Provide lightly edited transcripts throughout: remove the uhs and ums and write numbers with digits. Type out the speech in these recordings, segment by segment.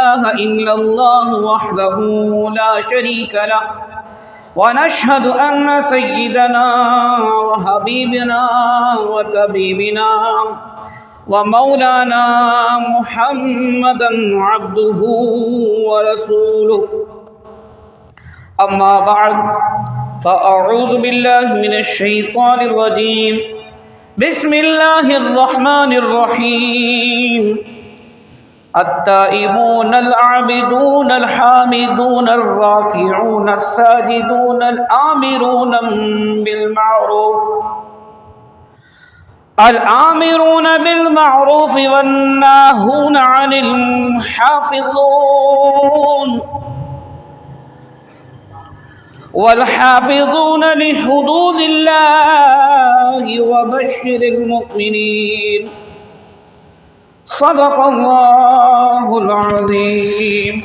إله إلا الله وحده لا شريك له ونشهد أن سيدنا وحبيبنا وطبيبنا ومولانا محمدا عبده ورسوله أما بعد فأعوذ بالله من الشيطان الرجيم بسم الله الرحمن الرحيم التائبون العابدون الحامدون الراكعون الساجدون الآمرون بالمعروف والناهون عن والحافظون لحدود الله وبشر المؤمنين صدق الله العظيم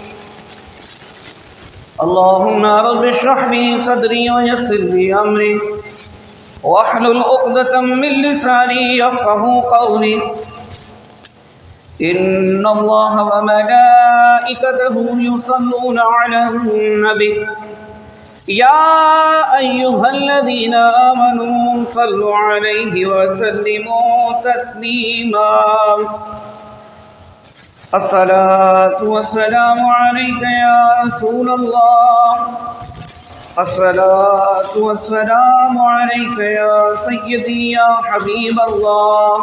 اللهم رب اشرح لي صدري ويسر لي أمري واحلل عقدة من لساني يفقهوا قولي إن الله وملائكته يصلون على النبي يا أيها الذين آمنوا صلوا عليه وسلموا تسليما الصلاة والسلام عليك يا رسول الله الصلاة والسلام عليك يا سيدي يا حبيب الله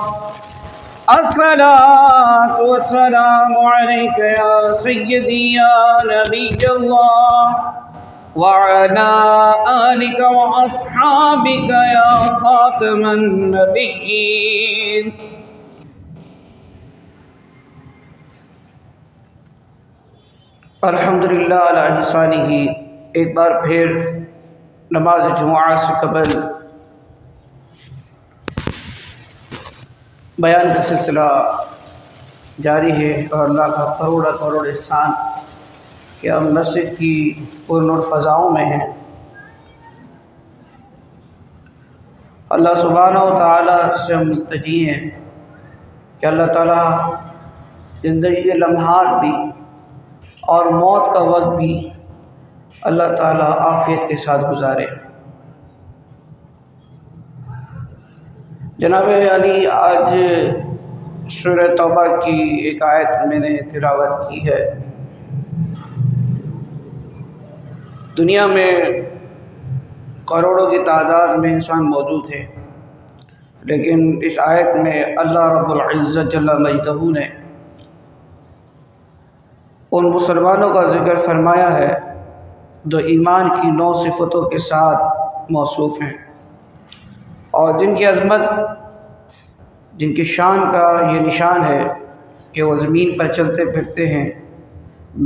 الصلاة والسلام عليك يا سيدي يا نبي الله وعلى آلك وأصحابك يا خاتم النبيين الحمدللہ علی احسانہ۔ ایک بار پھر نماز جمعہ سے قبل بیان کا سلسلہ جاری ہے، اور اللہ کا کروڑ احسان کہ ہم مسجد کی پرنور فضاؤں میں ہیں۔ اللہ سبحانہ و تعالیٰ سے ہم ملتجی ہیں کہ اللہ تعالیٰ زندگی کے لمحات بھی اور موت کا وقت بھی اللہ تعالیٰ عافیت کے ساتھ گزارے۔ جناب علی، آج سورہ توبہ کی ایک آیت میں نے تلاوت کی ہے۔ دنیا میں کروڑوں کی تعداد میں انسان موجود ہے، لیکن اس آیت میں اللہ رب العزت جل مجدہ نے ان مسلمانوں کا ذکر فرمایا ہے جو ایمان کی 9 صفتوں کے ساتھ موصوف ہیں، اور جن کی عظمت، جن کی شان کا یہ نشان ہے کہ وہ زمین پر چلتے پھرتے ہیں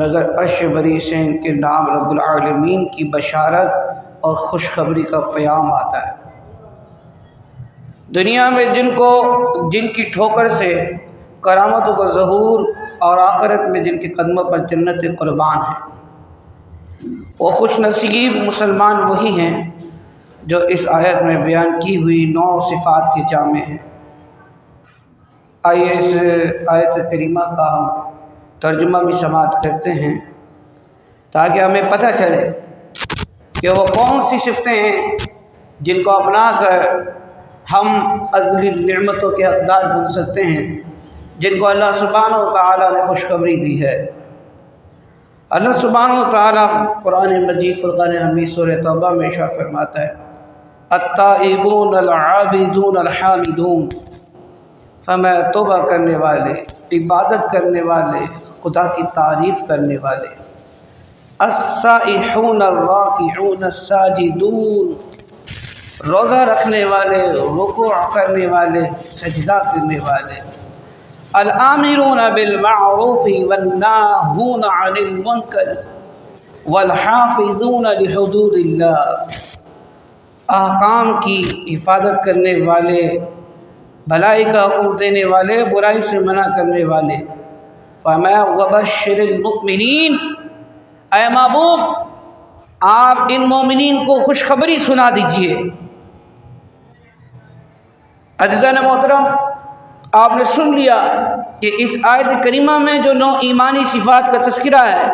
مگر عرش بری سے ان کے نام رب العالمین کی بشارت اور خوشخبری کا پیام آتا ہے۔ دنیا میں جن کی ٹھوکر سے کرامتوں کا ظہور، اور آخرت میں جن کے قدموں پر جنت قربان ہے، وہ خوش نصیب مسلمان وہی ہیں جو اس آیت میں بیان کی ہوئی 9 صفات کے جامع ہیں۔ آئیے اس آیت کریمہ کا ہم ترجمہ بھی سماعت کرتے ہیں تاکہ ہمیں پتہ چلے کہ وہ کون سی صفتیں ہیں جن کو اپنا کر ہم ازلی نعمتوں کے حقدار بن سکتے ہیں، جن کو اللہ سبحانہ و تعالیٰ نے خوشخبری دی ہے۔ اللہ سبحانہ و تعالیٰ قرآن مجید فرقان حمید سورہ توبہ میں ارشاد فرماتا ہے التائبون العابدون الحامدون، فرمایا توبہ کرنے والے، عبادت کرنے والے، خدا کی تعریف کرنے والے، السائحون الراکعون الساجدون، روزہ رکھنے والے، رکوع کرنے والے، سجدہ کرنے والے، الآمرون بالمعروف والناہون عن المنکر والحافظون لحدود اللہ، احکام کی حفاظت کرنے والے، بھلائی کا حکم دینے والے، برائی سے منع کرنے والے۔ فرمایا وبشر المؤمنین، اے محبوب آپ ان مومنین کو خوشخبری سنا دیجئے۔ عزیزان محترم، آپ نے سن لیا کہ اس آیت کریمہ میں جو 9 ایمانی صفات کا تذکرہ ہے،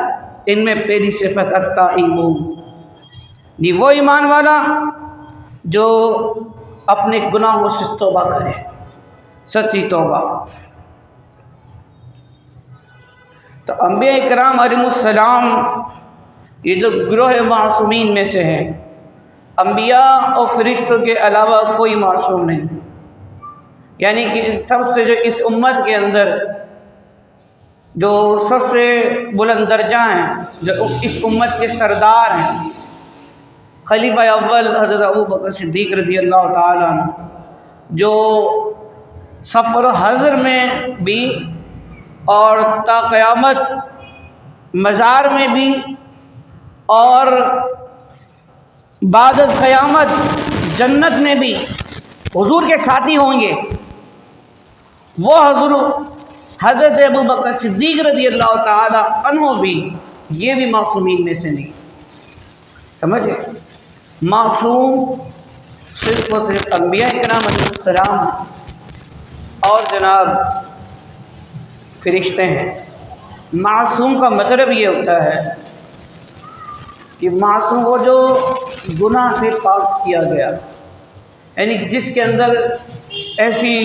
ان میں پہلی صفت التائبون، یہ وہ ایمان والا جو اپنے گناہوں سے توبہ کرے، سچی توبہ۔ تو انبیاء کرام علیہ السلام یہ جو گروہ معصومین میں سے ہیں، انبیاء اور فرشتوں کے علاوہ کوئی معصوم نہیں، یعنی کہ سب سے جو اس امت کے اندر جو سب سے بلند درجہ ہیں، جو اس امت کے سردار ہیں، خلیفہ اول حضرت ابوبکر صدیق رضی اللہ تعالیٰ عنہ، جو سفر و حضر میں بھی اور تا قیامت مزار میں بھی اور بعد از قیامت جنت میں بھی حضور کے ساتھی ہوں گے، وہ حضرت ابوبکر صدیق رضی اللہ تعالی عنہ بھی، یہ بھی معصومین میں سے نہیں، سمجھے؟ معصوم صرف و صرف انبیاء کرام علیہ السلام اور جناب فرشتے ہیں۔ معصوم کا مطلب یہ ہوتا ہے کہ معصوم وہ جو گناہ سے پاک کیا گیا، یعنی جس کے اندر ایسی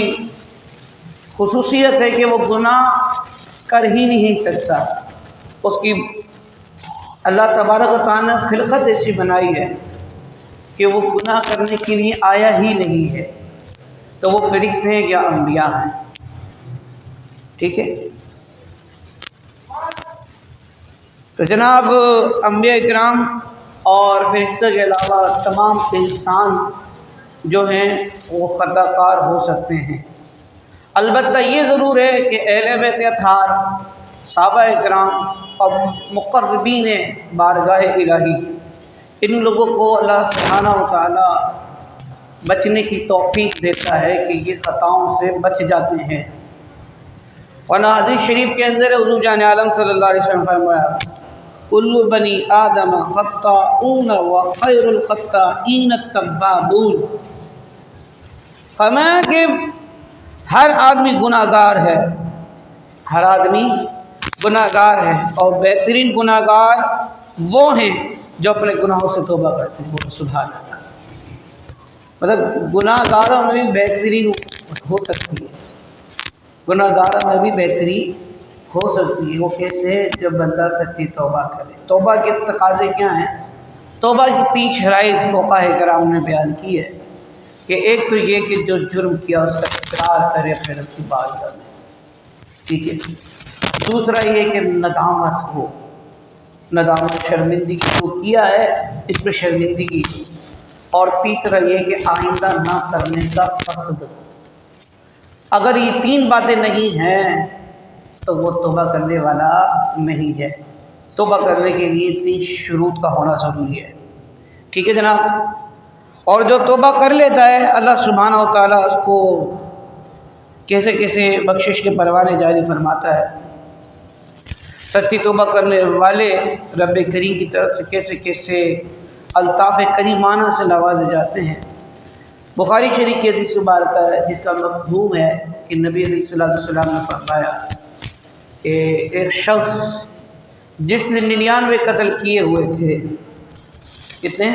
خصوصیت ہے کہ وہ گناہ کر ہی نہیں سکتا، اس کی اللہ تبارک و تعالیٰ نے خلقت ایسی بنائی ہے کہ وہ گناہ کرنے کے لیے آیا ہی نہیں ہے، تو وہ فرشتے ہیں یا انبیاء ہیں، ٹھیک ہے؟ تو جناب انبیاء کرام اور فرشتوں کے علاوہ تمام انسان جو ہیں وہ خطا کار ہو سکتے ہیں، البتہ یہ ضرور ہے کہ اہل بیت اطہار، صحابہ کرام اور مقربین بارگاہ الہی، ان لوگوں کو اللہ سبحانہ و تعالیٰ بچنے کی توفیق دیتا ہے کہ یہ خطاؤں سے بچ جاتے ہیں۔ ورنہ حدیث شریف کے اندر حضور جان عالم صلی اللہ علیہ وسلم فرمایا، کل بنی آدم خطاؤن وخیر الخطائین التوابون، فرمایا کہ ہر آدمی گناہ گار ہے، ہر آدمی گناہ گار ہے، اور بہترین گناہ گار وہ ہیں جو اپنے گناہوں سے توبہ کرتے ہیں۔ وہ سبحان اللہ، مطلب گناہ گاروں میں بھی بہترین ہو سکتی ہے، گناہ گاروں میں بھی بہتری ہو سکتی ہے۔ وہ کیسے؟ جب بندہ سچی توبہ کرے۔ توبہ کے تقاضے کیا ہیں؟ توبہ کی 3 شرائط فقہاء کرام نے بیان کی ہے کہ ایک تو یہ کہ جو جرم کیا اس کا اقرار کرے پھر اس کی بات کرے، ٹھیک ہے؟ دوسرا یہ کہ ندامت ہو، ندامت شرمندگی جو کیا ہے اس پہ شرمندگی، اور تیسرا یہ کہ آئندہ نہ کرنے کا قصد۔ اگر یہ 3 باتیں نہیں ہیں تو وہ توبہ کرنے والا نہیں ہے۔ توبہ کرنے کے لیے 3 شروط کا ہونا ضروری ہے، ٹھیک ہے جناب؟ اور جو توبہ کر لیتا ہے اللہ سبحانہ و تعالیٰ اس کو کیسے کیسے بخشش کے پروانے جاری فرماتا ہے۔ سچی توبہ کرنے والے رب کریم کی طرف سے کیسے کیسے الطاف کریمانہ سے نوازے جاتے ہیں۔ بخاری شریف کی حدیث مبارکہ ہے جس کا مفہوم ہے کہ نبی علیہ السلام نے فرمایا کہ ایک شخص جس نے 99 قتل کیے ہوئے تھے، کتنے؟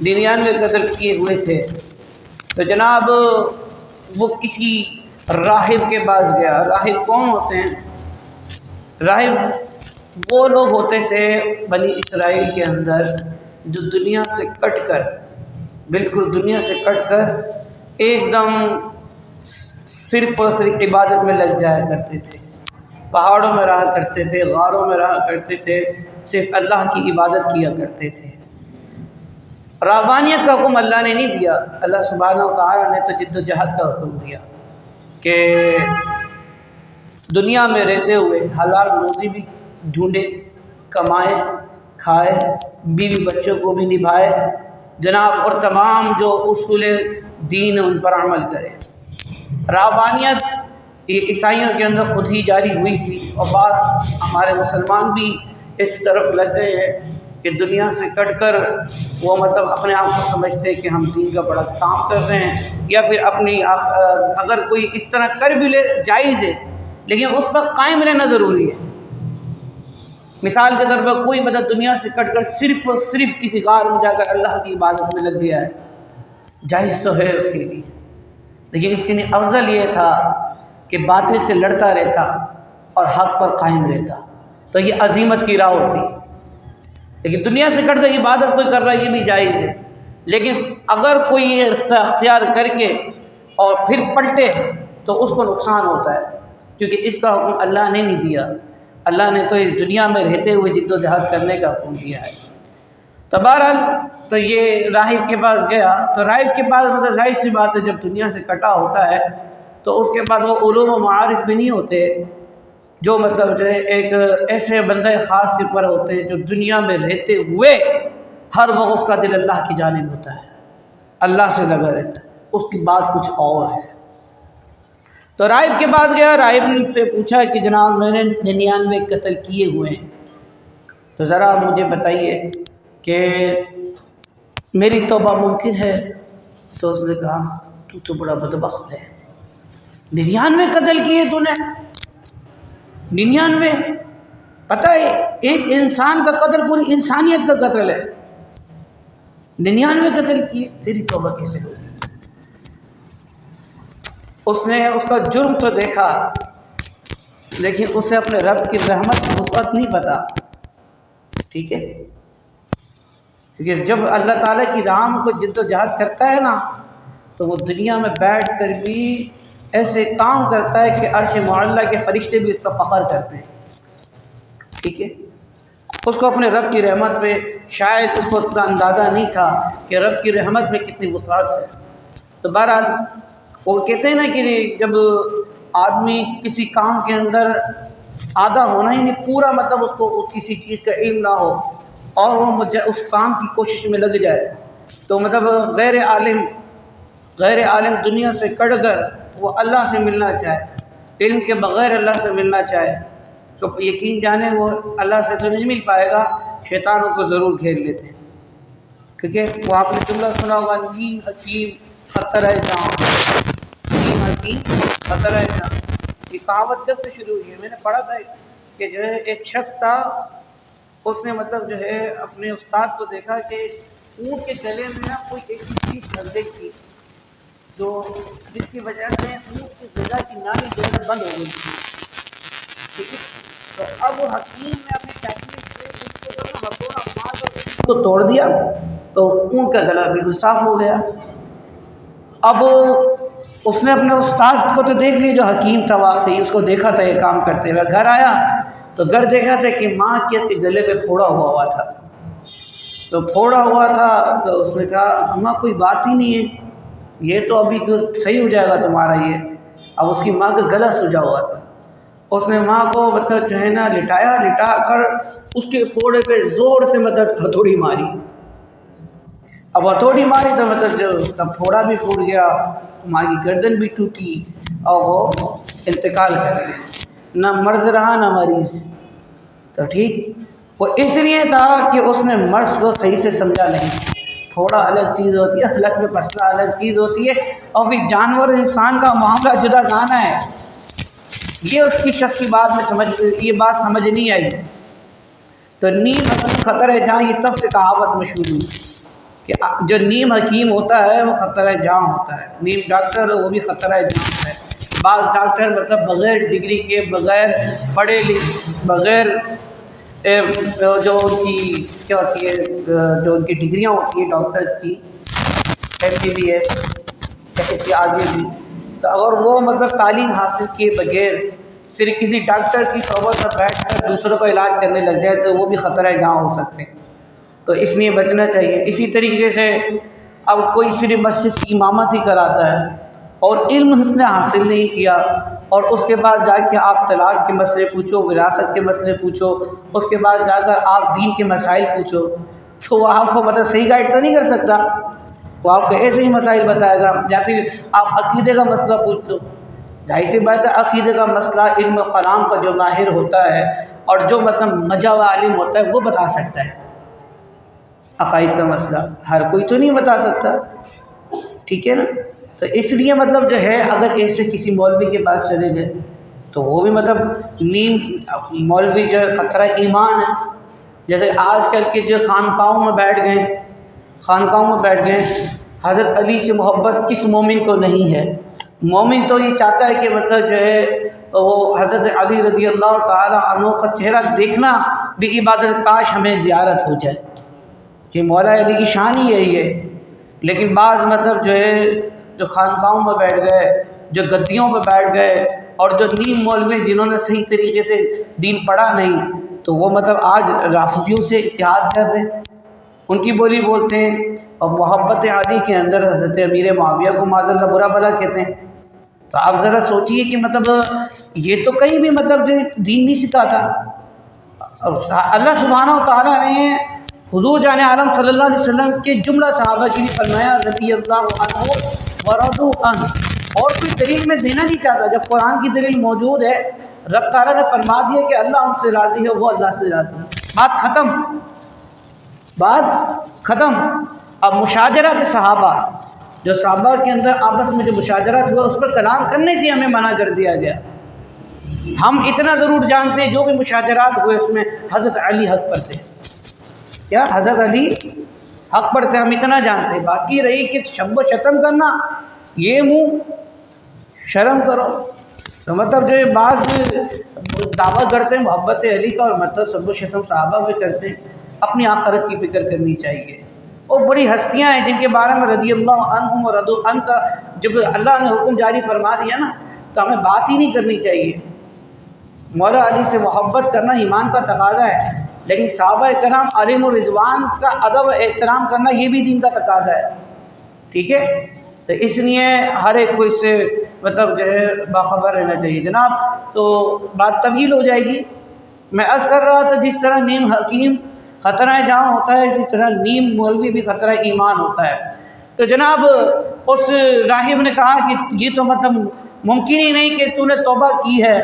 99 قتل کیے ہوئے تھے، تو جناب وہ کسی راہب کے پاس گیا۔ راہب کون ہوتے ہیں؟ راہب وہ لوگ ہوتے تھے بنی اسرائیل کے اندر جو دنیا سے کٹ کر، بالکل دنیا سے کٹ کر ایک دم صرف اور صرف عبادت میں لگ جایا کرتے تھے، پہاڑوں میں رہا کرتے تھے، غاروں میں رہا کرتے تھے، صرف اللہ کی عبادت کیا کرتے تھے۔ رہبانیت کا حکم اللہ نے نہیں دیا، اللہ سبحانہ و تعالیٰ نے تو جد و جہد کا حکم دیا کہ دنیا میں رہتے ہوئے حلال روزی بھی ڈھونڈے، کمائے، کھائے، بیوی بچوں کو بھی نبھائے جناب، اور تمام جو اصول دین ان پر عمل کرے۔ رہبانیت یہ عیسائیوں کے اندر خود ہی جاری ہوئی تھی، اور بعض ہمارے مسلمان بھی اس طرف لگ گئے ہیں کہ دنیا سے کٹ کر وہ مطلب اپنے آپ کو سمجھتے کہ ہم دین کا بڑا کام کر رہے ہیں، یا پھر اپنی اگر کوئی اس طرح کر بھی لے جائز ہے، لیکن اس پر قائم رہنا ضروری ہے۔ مثال کے طور پر کوئی مطلب دنیا سے کٹ کر صرف اور صرف کسی غار میں جا کر اللہ کی عبادت میں لگ گیا ہے، جائز تو ہے اس کے لیے، لیکن اس کے لیے افضل یہ تھا کہ باطل سے لڑتا رہتا اور حق پر قائم رہتا، تو یہ عزیمت کی راہ ہوتی۔ لیکن دنیا سے کٹ کر عبادت کوئی کر رہا ہے یہ بھی جائز ہے، لیکن اگر کوئی یہ رستہ اختیار کر کے اور پھر پلٹے تو اس کو نقصان ہوتا ہے، کیونکہ اس کا حکم اللہ نے نہیں دیا، اللہ نے تو اس دنیا میں رہتے ہوئے جد و جہاد کرنے کا حکم دیا ہے۔ تو بہرحال تو یہ راہب کے پاس گیا، تو راہب کے پاس مطلب ظاہر سی بات ہے جب دنیا سے کٹا ہوتا ہے تو اس کے بعد وہ علوم و معارف بھی نہیں ہوتے، جو مطلب جو ہے ایک ایسے بندہ خاص کے پر ہوتے ہیں جو دنیا میں رہتے ہوئے ہر وقت اس کا دل اللہ کی جانب ہوتا ہے، اللہ سے لگا رہتا ہے، اس کی بات کچھ اور ہے۔ تو راہب کے پاس گیا، راہب نے سے پوچھا کہ جناب میں نے 99 قتل کیے ہوئے ہیں، تو ذرا مجھے بتائیے کہ میری توبہ ممکن ہے؟ تو اس نے کہا تو بڑا بدبخت ہے، 99 قتل کیے تو نے، 99، پتہ ہے ایک انسان کا قتل پوری انسانیت کا قتل ہے، 99 قتل کیے، تیری توبہ کیسے ہوگی؟ اس نے اس کا جرم تو دیکھا، لیکن اسے اپنے رب کی رحمت کی وسعت نہیں پتا، ٹھیک ہے، کیونکہ جب اللہ تعالیٰ کی راہ میں کوئی جد و جہاد کرتا ہے نا تو وہ دنیا میں بیٹھ کر بھی ایسے کام کرتا ہے کہ عرش معلیٰ کے فرشتے بھی اس پر فخر کرتے ہیں، ٹھیک ہے۔ اس کو اپنے رب کی رحمت پہ شاید اس کو اتنا اندازہ نہیں تھا کہ رب کی رحمت میں کتنی وسعت ہے۔ تو بہرحال وہ کہتے ہیں نا کہ جب آدمی کسی کام کے اندر آدھا ہونا ہی نہیں، پورا مطلب اس کو کسی چیز کا علم نہ ہو اور وہ اس کام کی کوشش میں لگ جائے، تو مطلب غیر عالم دنیا سے کٹ کر وہ اللہ سے ملنا چاہے، علم کے بغیر اللہ سے ملنا چاہے، تو یقین جانے وہ اللہ سے تو نہیں مل پائے گا، شیطانوں کو ضرور گھیر لیتے ہیں، ٹھیک ہے۔ وہ آپ نے جملہ سنا ہوگا، نیم حکیم خطر ہے جان، نیم حکیم خطر ہے جان، یہ کہاوت جب سے شروع ہوئی ہے، میں نے پڑھا تھا کہ جو ہے ایک شخص تھا، اس نے مطلب جو ہے اپنے استاد کو دیکھا کہ اونٹ کے گلے میں نا کوئی ایسی چیز پھنس گئی تھی جو جس کی وجہ سے اونٹ کی غذا کی نالی جو ہے بند ہو گئی تھی، ٹھیک ہے۔ تو اب وہ حکیم نے اپنی ٹیکنیک سے اس کو ہتھوڑا مار کر اس کو توڑ دیا تو اونٹ کا گلا بالکل صاف ہو گیا۔ اب اس نے اپنے استاد کو تو دیکھ لیا جو حکیم تھا، واقعی اس کو دیکھا تھا یہ کام کرتے ہوئے، گھر آیا تو گھر دیکھا تھا کہ ماں کے اس کے گلے پہ پھوڑا ہوا تھا، تو پھوڑا ہوا تھا تو اس نے کہا اماں کوئی بات ہی نہیں ہے، یہ تو ابھی صحیح ہو جائے گا تمہارا یہ۔ اب اس کی ماں کا گلا سجا ہوا تھا، اس نے ماں کو مطلب جو ہے نا لٹا کر اس کے پھوڑے پہ زور سے مطلب ہتھوڑی ماری، اب ہتھوڑی ماری تو مطلب جو اس کا پھوڑا بھی پھوٹ گیا، ماں کی گردن بھی ٹوٹی اور وہ انتقال کر گئے، نہ مرض رہا نہ مریض۔ تو ٹھیک وہ اس لیے تھا کہ اس نے مرض کو صحیح سے سمجھا نہیں، پھوڑا الگ چیز ہوتی ہے، حلق میں پسلا الگ چیز ہوتی ہے، اور پھر جانور انسان کا معاملہ جدا گانا ہے، یہ اس کی شخص کی یہ بات سمجھ نہیں آئی۔ تو نیم حکیم خطر جاں یہ تب سے کہاوت مشہور ہوئی کہ جو نیم حکیم ہوتا ہے وہ خطرہ جاں ہوتا ہے، نیم ڈاکٹر وہ بھی خطرہ جاں ہے۔ بعض ڈاکٹر مطلب بغیر ڈگری کے، بغیر پڑھے بغیر جو ان کی کیا ہوتی ہے، جو ان کی ڈگریاں ہوتی ہیں ڈاکٹرز کی، MBBS یا اس کے آگے بھی، تو اگر وہ مطلب تعلیم حاصل کیے بغیر صرف کسی ڈاکٹر کی صحبت میں بیٹھ کر دوسروں کا علاج کرنے لگ جائے تو وہ بھی خطرہ جاں ہو سکتے ہیں، تو اس لیے بچنا چاہیے۔ اسی طریقے سے اب کوئی صرف مسجد کی امامت ہی کراتا ہے اور علم اس نے حاصل نہیں کیا، اور اس کے بعد جا کے آپ طلاق کے مسئلے پوچھو، وراثت کے مسئلے پوچھو، اس کے بعد جا کر آپ دین کے مسائل پوچھو، تو وہ آپ کو مطلب صحیح گائیڈ تو نہیں کر سکتا، وہ آپ کو ایسے ہی مسائل بتائے گا۔ یا پھر آپ عقیدے کا مسئلہ پوچھ لو، ظاہر سی بات ہے عقیدے کا مسئلہ علم کلام کا جو ماہر ہوتا ہے اور جو مطلب مجہ و عالم ہوتا ہے وہ بتا سکتا ہے، عقائد کا مسئلہ ہر کوئی تو نہیں بتا سکتا، ٹھیک ہے نا؟ تو اس لیے مطلب جو ہے اگر ایسے کسی مولوی کے پاس چلے گئے تو وہ بھی مطلب نیم مولوی جو ہے خطرہ ایمان ہے. جیسے آج کل کے جو خانقاہوں میں بیٹھ گئے حضرت علی سے محبت کس مومن کو نہیں ہے؟ مومن تو یہ چاہتا ہے کہ مطلب جو ہے وہ حضرت علی رضی اللہ تعالی عنہ کا چہرہ دیکھنا بھی عبادت، کاش ہمیں زیارت ہو جائے. یہ مولا علی کی شان ہی یہی ہے. لیکن بعض مطلب جو ہے جو خانقاہوں میں بیٹھ گئے، جو گدیوں پہ بیٹھ گئے، اور جو نیم مولوی جنہوں نے صحیح طریقے سے دین پڑھا نہیں، تو وہ مطلب آج رافضیوں سے اتحاد کر رہے ہیں، ان کی بولی بولتے ہیں، اور محبت علی کے اندر حضرت امیر معاویہ کو معاذ اللہ برا بھلا کہتے ہیں. تو آپ ذرا سوچئے کہ مطلب یہ تو کہیں بھی مطلب جو دین نہیں سکھاتا. اللہ سبحانہ و تعالیٰ نے حضور جان عالم صلی اللہ علیہ وسلم کے جملہ صحابہ کے لیے فرمایا رضی اللہ عنہ ورضوا عنہ، اور کوئی دلیل میں دینا نہیں چاہتا. جب قرآن کی دلیل موجود ہے، رب تعالیٰ نے فرما دیا کہ اللہ ان سے راضی ہے، وہ اللہ سے راضی ہے، بات ختم. اب مشاجرہ کے صحابہ، جو صحابہ کے اندر آپس میں جو مشاجرات ہوا اس پر کلام کرنے سے ہمیں منع کر دیا گیا. ہم اتنا ضرور جانتے ہیں جو بھی مشاجرات ہوئے اس میں حضرت علی حق پر تھے. کیا حضرت علی حق پر تھے؟ ہم اتنا جانتے ہیں. باقی رہی کہ شب و شتم کرنا، یہ منہ شرم کرو. تو مطلب جو بعض دعویٰ کرتے ہیں محبت علی کا اور مطلب شب و شتم صحابہ بھی کرتے ہیں. اپنی آخرت کی فکر کرنی چاہیے. وہ بڑی ہستیاں ہیں جن کے بارے میں رضی اللہ عنہم و رضوا عنہ کا جب اللہ نے حکم جاری فرما دیا نا تو ہمیں بات ہی نہیں کرنی چاہیے. مولا علی سے محبت کرنا ایمان کا تقاضا ہے، لیکن صحابہ کرام علیہم الرضوان کا ادب و احترام کرنا یہ بھی دین کا تقاضا ہے. ٹھیک ہے؟ تو اس لیے ہر ایک کو اس سے مطلب جو ہے باخبر رہنا چاہیے. جناب تو بات طویل ہو جائے گی. میں عرض کر رہا تھا جس طرح نیم حکیم خطرہ جہاں ہوتا ہے اسی طرح نیم مولوی بھی خطرہ ایمان ہوتا ہے. تو جناب اس راہب نے کہا کہ یہ تو مطلب ممکن ہی نہیں کہ تو نے توبہ کی ہے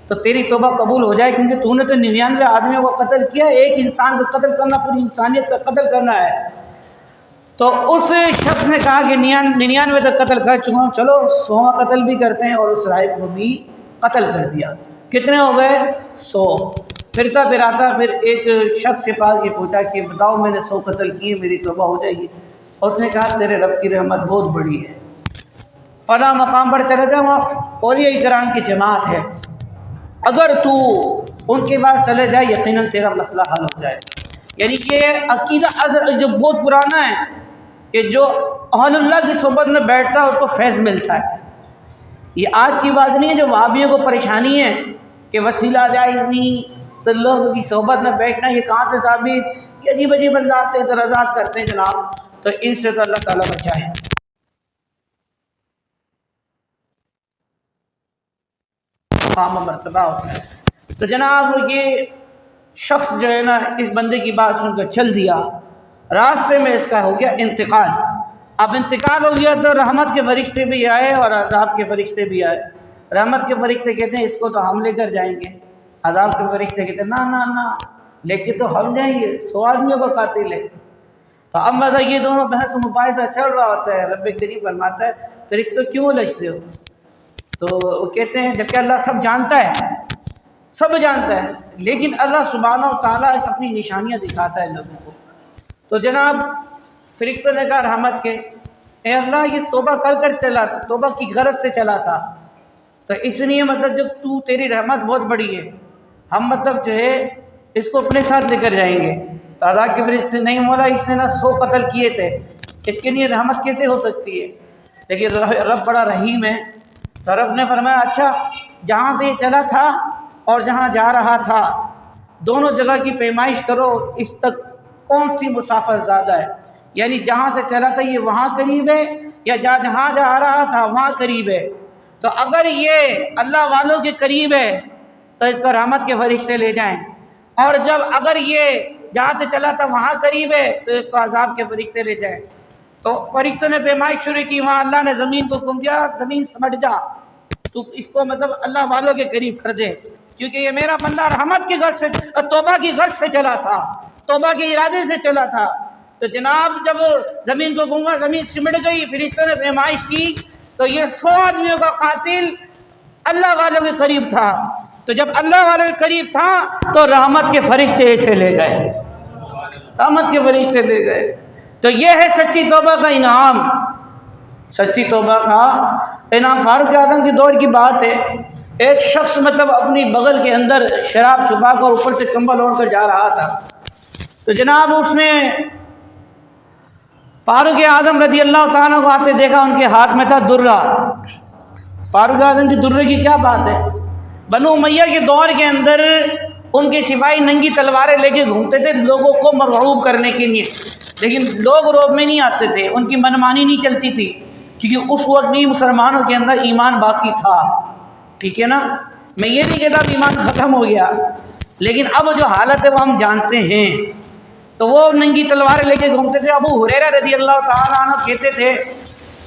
تو تیری توبہ قبول ہو جائے، کیونکہ تو نے تو 99 آدمیوں کو قتل کیا، ایک انسان کو قتل کرنا پوری انسانیت کا قتل کرنا ہے. تو اس شخص نے کہا کہ 99 تک قتل کر چکا ہوں، چلو 100واں قتل بھی کرتے ہیں، اور اس راہب کو بھی قتل کر دیا. کتنے ہو گئے؟ 100. پھرتا پھراتا پھر ایک شخص کے پاس یہ پوچھا کہ بتاؤ میں نے 100 قتل کیے، میری توبہ ہو جائے گی؟ اور اس نے کہا تیرے رب کی رحمت بہت بڑی ہے. فلاں مقام پر چلے جا، وہاں اولیاء کرام کی جماعت ہے، اگر تو ان کے پاس چلے جائے یقیناً تیرا مسئلہ حل ہو جائے. یعنی کہ عقیدہ جو بہت پرانا ہے کہ جو اہل اللہ کی صحبت میں بیٹھتا ہے اس کو فیض ملتا ہے. یہ آج کی بات نہیں ہے جو وہابیوں کو پریشانی ہے کہ وسیلہ جائز نہیں، تو لوگوں کی صحبت میں بیٹھنا یہ کہاں سے ثابت؟ یہ عجیب عجیب انداز سے اعتراضات کرتے ہیں جناب. تو ان سے تو اللہ تعالیٰ بچائے. مقام مرتبہ ہوتا ہے. تو جناب یہ شخص جو ہے نا اس بندے کی بات سن کر چل دیا، راستے میں اس کا ہو گیا انتقال. اب انتقال ہو گیا تو رحمت کے فرشتے بھی آئے اور عذاب کے فرشتے بھی آئے. رحمت کے فرشتے کہتے ہیں اس کو تو ہم لے کر جائیں گے، عذاب کے فرشتے کہتے ہیں نہ لے کے تو ہم جائیں گے، 100 آدمیوں کا قاتل ہے. تو اب مطلب یہ دونوں بحث و مباحثہ چل رہا ہوتا ہے. رب کریم فرماتا ہے فرشتوں کیوں لجتے ہو؟ تو وہ کہتے ہیں جبکہ اللہ سب جانتا ہے، لیکن اللہ سبحانہ و تعالیٰ اپنی نشانیاں دکھاتا ہے لوگوں کو. تو جناب فرشتوں نے کہا رحمت کے اے اللہ یہ توبہ کر چلا تھا، توبہ کی غرض سے چلا تھا، تو اس لیے مطلب جب تو تیری رحمت بہت بڑی ہے ہم مطلب جو ہے اس کو اپنے ساتھ لے کر جائیں گے. تو عذاب کے فرشتے نہیں مولا اس نے نہ 100 قتل کیے تھے، اس کے لیے رحمت کیسے ہو سکتی ہے؟ لیکن رب بڑا رحیم ہے. تو رب نے فرمایا اچھا جہاں سے یہ چلا تھا اور جہاں جا رہا تھا دونوں جگہ کی پیمائش کرو، اس تک کون سی مسافت زیادہ ہے؟ یعنی جہاں سے چلا تھا یہ وہاں قریب ہے یا جہاں جا رہا تھا وہاں قریب ہے؟ تو اگر یہ اللہ والوں کے قریب ہے تو اس کو رحمت کے فرشتے لے جائیں، اور اگر یہ جہاں سے چلا تھا وہاں قریب ہے تو اس کو عذاب کے فرشتے لے جائیں. تو فرشتوں نے پیمائش شروع کی. وہاں اللہ نے زمین کو حکم دیا زمین سمٹ جا، تو اس کو مطلب اللہ والوں کے قریب کر دے، کیونکہ یہ میرا بندہ رحمت کی غرض سے توبہ کی غرض سے چلا تھا، توبہ کے ارادے سے چلا تھا. تو جناب جب زمین کو گونگا، زمین سمٹ گئی، فرشتوں نے پیمائش کی تو یہ 100 آدمیوں کا قاتل اللہ والوں کے قریب تھا۔ تو جب اللہ والوں کے قریب تھا تو رحمت کے فرشتے اسے لے گئے، رحمت کے فرشتے لے گئے۔ تو یہ ہے سچی توبہ کا انعام، سچی توبہ کا انعام۔ فاروق اعظم کے دور کی بات ہے، ایک شخص مطلب اپنی بغل کے اندر شراب چھپا کر اوپر سے کمبل اوڑھ کر جا رہا تھا۔ تو جناب اس نے فاروق اعظم رضی اللہ تعالیٰ کو آتے دیکھا، ان کے ہاتھ میں تھا درہ۔ فاروق اعظم کی درے کی کیا بات ہے؟ بنو امیہ کے دور کے اندر ان کے سپاہی ننگی تلواریں لے کے گھومتے تھے لوگوں کو مرعوب کرنے کے لیے، لیکن لوگ روب میں نہیں آتے تھے، ان کی منمانی نہیں چلتی تھی، کیونکہ اس وقت بھی مسلمانوں کے اندر ایمان باقی تھا، ٹھیک ہے نا؟ میں یہ نہیں کہتا ایمان ختم ہو گیا، لیکن اب جو حالت ہے وہ ہم جانتے ہیں۔ تو وہ ننگی تلواریں لے کے گھومتے تھے۔ ابو ہریرہ رضی اللہ تعالیٰ عنہ کہتے تھے،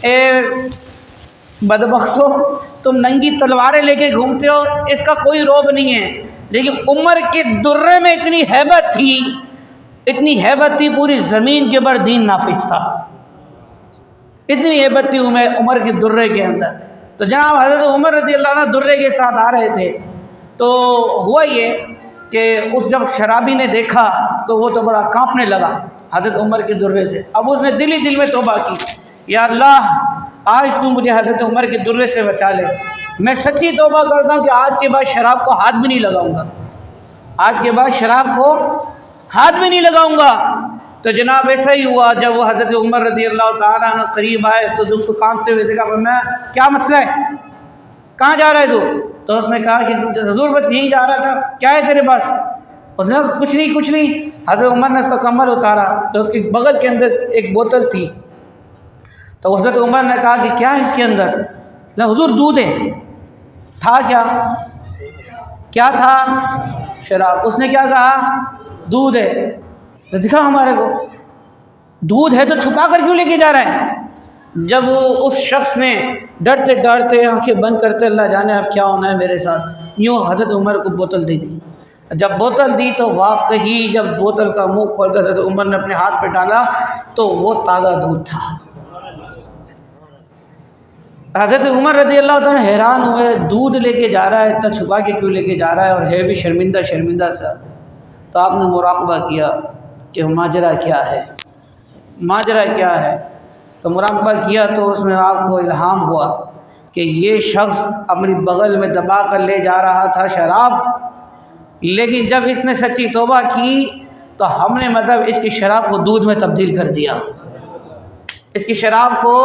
اے بدبختو، تم ننگی تلواریں لے کے گھومتے ہو، اس کا کوئی روب نہیں ہے، لیکن عمر کے درے میں اتنی ہیبت تھی، اتنی ہیبت تھی، پوری زمین کے بر دین نافذ تھا، اتنی ہیبت تھی عمر کے درے کے اندر۔ تو جناب حضرت عمر رضی اللہ عنہ درے کے ساتھ آ رہے تھے، تو ہوا یہ کہ اس جب شرابی نے دیکھا تو وہ تو بڑا کانپنے لگا حضرت عمر کے درے سے۔ اب اس نے دل ہی دل میں توبہ کی، یا اللہ آج تو مجھے حضرت عمر کے درے سے بچا لے، میں سچی توبہ کرتا ہوں کہ آج کے بعد شراب کو ہاتھ بھی نہیں لگاؤں گا، آج کے بعد شراب کو ہاتھ بھی نہیں لگاؤں گا۔ تو جناب ایسا ہی ہوا، جب وہ حضرت عمر رضی اللہ تعالیٰ عنہ قریب آئے تو اس کو کانپتے ہوئے دیکھا، میں کیا مسئلہ ہے، کہاں جا رہا ہے تو اس نے کہا کہ حضور بس یہیں جا رہا تھا، کیا ہے تیرے پاس؟ اس نے کہا کچھ نہیں کچھ نہیں۔ حضرت عمر نے اس کا کمبل اتارا تو اس کے بغل کے اندر ایک بوتل تھی، تو حضرت عمر نے کہا کہ کیا ہے اس کے اندر؟ حضور دودھ ہے۔ تھا کیا تھا؟ شراب۔ اس نے کیا کہا؟ دودھ ہے۔ تو دکھا ہمارے کو، دودھ ہے تو چھپا کر کیوں لے کے جا رہا ہے؟ جب اس شخص نے ڈرتے ڈرتے آنکھیں بند کرتے اللہ جانے اب کیا ہونا ہے میرے ساتھ، یوں حضرت عمر کو بوتل دے دی۔ جب بوتل دی تو واقعی جب بوتل کا منہ کھول کر حضرت عمر نے اپنے ہاتھ پہ ڈالا تو وہ تازہ دودھ تھا۔ حضرت عمر رضی اللہ تعالیٰ حیران ہوئے، دودھ لے کے جا رہا ہے، اتنا چھپا کے کیوں لے کے جا رہا ہے، اور ہے بھی شرمندہ شرمندہ سا۔ تو آپ نے مراقبہ کیا کہ ماجرا کیا ہے، ماجرا کیا ہے۔ تو مراقبہ کیا تو اس میں آپ کو الہام ہوا کہ یہ شخص اپنی بغل میں دبا کر لے جا رہا تھا شراب، لیکن جب اس نے سچی توبہ کی تو ہم نے مطلب اس کی شراب کو دودھ میں تبدیل کر دیا، اس کی شراب کو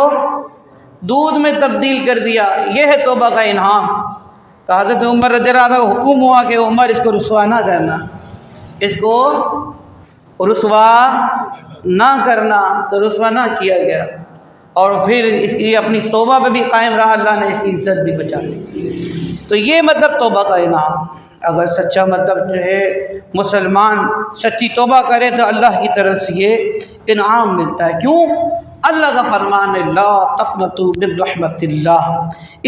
دودھ میں تبدیل کر دیا۔ یہ ہے توبہ کا انعام۔ تو حضرت عمر رضی اللہ عنہ کو حکم ہوا کہ عمر اس کو رسوا نہ کرنا، اس کو رسوا نہ کرنا، تو رسوا نہ کیا گیا، اور پھر اس کی اپنی توبہ پہ بھی قائم رہا، اللہ نے اس کی عزت بھی بچا لی۔ تو یہ مطلب توبہ کا انعام۔ اگر سچا مطلب جو ہے مسلمان سچی توبہ کرے تو اللہ کی طرف سے یہ انعام ملتا ہے۔ کیوں؟ اللہ کا فرمان ہے لا تقنطوا من رحمت اللہ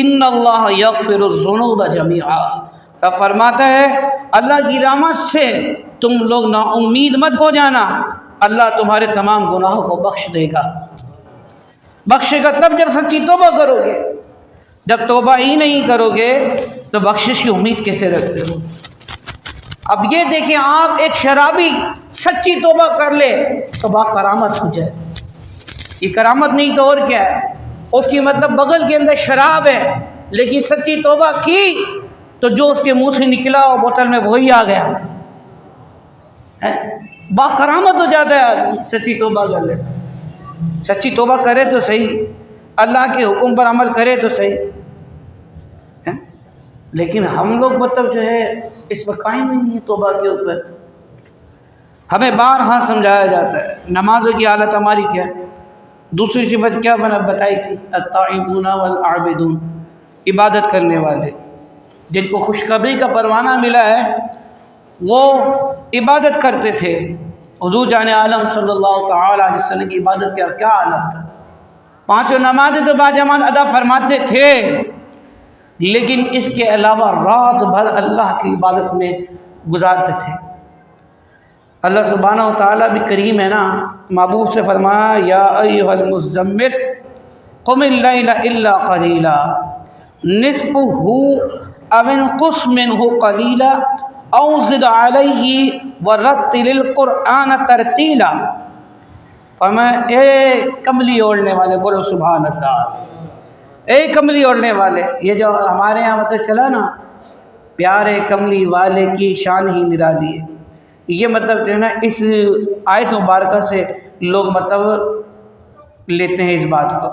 ان اللہ یغفر الذنوب جميعا۔ رب فرماتا ہے اللہ کی رحمت سے تم لوگ نا امید مت ہو جانا، اللہ تمہارے تمام گناہوں کو بخش دے گا۔ بخشے گا تب جب سچی توبہ کرو گے، جب توبہ ہی نہیں کرو گے تو بخشش کی امید کیسے رکھتے ہو؟ اب یہ دیکھیں، آپ ایک شرابی سچی توبہ کر لے تو با کرامت ہو جائے، یہ کرامت نہیں تو اور کیا ہے؟ اس کی مطلب بغل کے اندر شراب ہے لیکن سچی توبہ کی تو جو اس کے منہ سے نکلا وہ بوتل میں وہی آ گیا، با کرامت ہو جاتا ہے آدمی سچی توبہ کر لے۔ سچی توبہ کرے تو صحیح، اللہ کے حکم پر عمل کرے تو صحیح، لیکن ہم لوگ مطلب جو ہے اس پر قائم ہی نہیں ہے توبہ کے اوپر۔ ہمیں بارہا سمجھایا جاتا ہے نمازوں کی حالت ہماری کیا ہے۔ دوسری صفت کیا بتائی تھی؟ الطائبون والعابدون، عبادت کرنے والے جن کو خوشخبری کا پروانہ ملا ہے وہ عبادت کرتے تھے۔ حضور جان عالم صلی اللہ تعالی علیہ وسلم کی عبادت کا کیا عالم تھا، پانچوں نمازیں تو باجماعت ادا فرماتے تھے، لیکن اس کے علاوہ رات بھر اللہ کی عبادت میں گزارتے تھے۔ اللہ سبحانہ و تعالیٰ بھی کریم ہے نا، محبوب سے فرمایا یا ایھا المزمل قم اللیل الا قلیلا نصفہ او انقص منہ قلیلا او زد علیہ ورتل القرآن ترتیلا۔ فرمایا اے کملی اوڑھنے والے، بولو سبحان اللہ، اے کملی اوڑھنے والے، یہ جو ہمارے یہاں مطلب چلا نا پیارے کملی والے کی شان ہی نرالی ہے، یہ مطلب جو ہے نا اس آیت مبارکہ سے لوگ مطلب لیتے ہیں اس بات کو۔